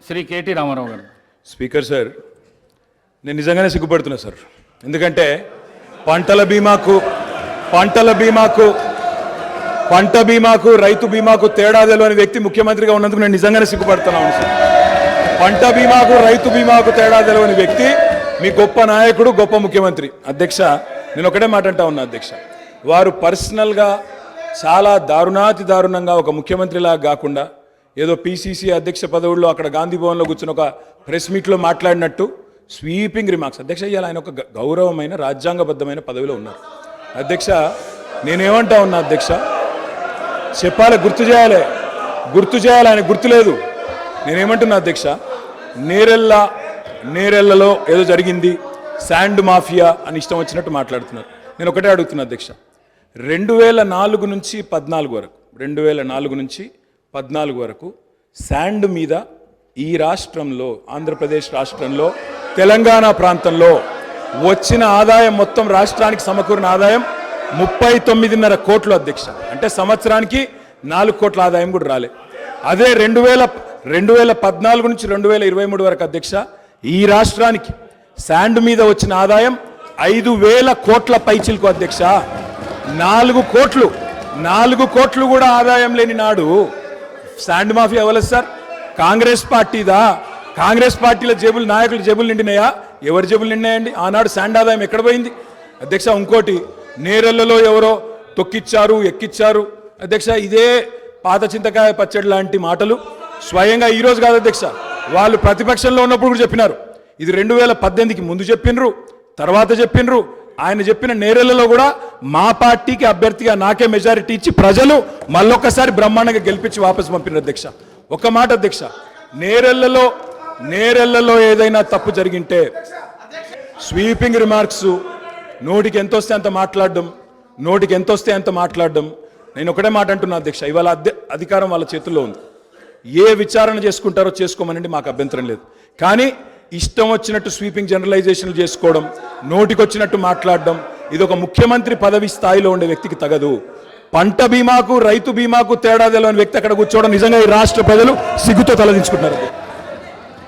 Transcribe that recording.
Shri KT Ramarao గారు. Speaker sir, నేను నిజంగానే సిగ్గుపడుతున్నా సార్. ఎందుకంటే పంట బీమాకు రైతు బీమాకు తేడా తెలియని వ్యక్తి ముఖ్యమంత్రిగా ఉన్నందుకు నేను నిజంగానే సిగ్గుపడుతున్నాను సార్. పంట బీమాకు రైతు బీమాకు తేడా తెలియని వ్యక్తి మీ గొప్ప నాయకుడు, గొప్ప ముఖ్యమంత్రి. అధ్యక్ష, నేను ఒకటే మాట అంటా ఉన్నా అధ్యక్ష, వారు పర్సనల్గా చాలా దారుణంగా ఒక ముఖ్యమంత్రిలాగా కాకుండా ఏదో పిసిసి అధ్యక్ష పదవుల్లో అక్కడ గాంధీ భవన్లో కూర్చుని ఒక ప్రెస్ మీట్లో మాట్లాడినట్టు స్వీపింగ్ రిమార్క్స్. అధ్యక్ష, ఇవాళ ఆయన ఒక గౌరవమైన రాజ్యాంగబద్ధమైన పదవిలో ఉన్నారు. అధ్యక్ష, నేనేమంటా ఉన్నా అధ్యక్ష, చెప్పాలి, గుర్తు చేయాలి, ఆయన గుర్తులేదు. నేనేమంటున్నా అధ్యక్ష, నేరెళ్లలో ఏదో జరిగింది, శాండ్ మాఫియా అని ఇష్టం వచ్చినట్టు మాట్లాడుతున్నారు. నేను ఒకటే అడుగుతున్నా అధ్యక్ష, 2004 నుంచి 14 వరకు శాండ్ మీద ఈ రాష్ట్రంలో, ఆంధ్రప్రదేశ్ రాష్ట్రంలో, తెలంగాణ ప్రాంతంలో వచ్చిన ఆదాయం, మొత్తం రాష్ట్రానికి సమకూరిన ఆదాయం 39.5 కోట్లు అధ్యక్ష. అంటే సంవత్సరానికి 4 కోట్ల ఆదాయం కూడా రాలే. అదే 2014 నుంచి 2023 వరకు అధ్యక్ష, ఈ రాష్ట్రానికి శాండ్ మీద వచ్చిన ఆదాయం 5,000 కోట్ల పైచిలకు అధ్యక్ష. 4 కోట్లు కూడా ఆదాయం లేని నాడు శాండ్ మాఫియా ఎవరు సార్? కాంగ్రెస్ పార్టీదా? కాంగ్రెస్ పార్టీల జేబులు, నాయకుల జేబులు నిండినాయా? ఎవరి జేబులు నిండినాయండి? ఆనాడు శాండ్ ఆదాయం ఎక్కడ పోయింది అధ్యక్ష? ఇంకోటి, నేరెళ్లలో ఎవరో తొక్కిచ్చారు, ఎక్కిచ్చారు అధ్యక్ష. ఇదే పాత చింతకాయ పచ్చడి లాంటి మాటలు స్వయంగా ఈరోజు కాదు అధ్యక్ష, వాళ్ళు ప్రతిపక్షంలో ఉన్నప్పుడు కూడా చెప్పినారు. ఇది 2018కి ముందు చెప్పినరు, తర్వాత చెప్పినరు. ఆయన చెప్పిన నేరెళ్లలో కూడా మా పార్టీకి అభ్యర్థిగా నాకే మెజారిటీ ఇచ్చి ప్రజలు మళ్ళొక్కసారి బ్రహ్మాండంగా గెలిపించి వాపసు పంపిన అధ్యక్ష. ఒక మాట అధ్యక్ష, నేరెళ్లలో ఏదైనా తప్పు జరిగింటే స్వీపింగ్ రిమార్క్స్, నోటికి ఎంత వస్తే అంత మాట్లాడడం. నేను ఒకటే మాట అంటున్నా అధ్యక్ష, ఇవాళ అధికారం వాళ్ళ చేతుల్లో ఉంది. ఏ విచారణ చేసుకుంటారో చేసుకోమనండి, మాకు అభ్యంతరం లేదు. కానీ ఇష్టం వచ్చినట్టు స్వీపింగ్ జనరలైజేషన్లు చేసుకోవడం, నోటికొచ్చినట్టు మాట్లాడడం, ఇది ఒక ముఖ్యమంత్రి పదవి స్థాయిలో ఉండే వ్యక్తికి తగదు. పంట బీమాకు రైతు బీమాకు తేడా తెలియని వ్యక్తి అక్కడ కూర్చోవడం నిజంగా ఈ రాష్ట్ర ప్రజలు సిగ్గుతో తలదించుకుంటున్నారు.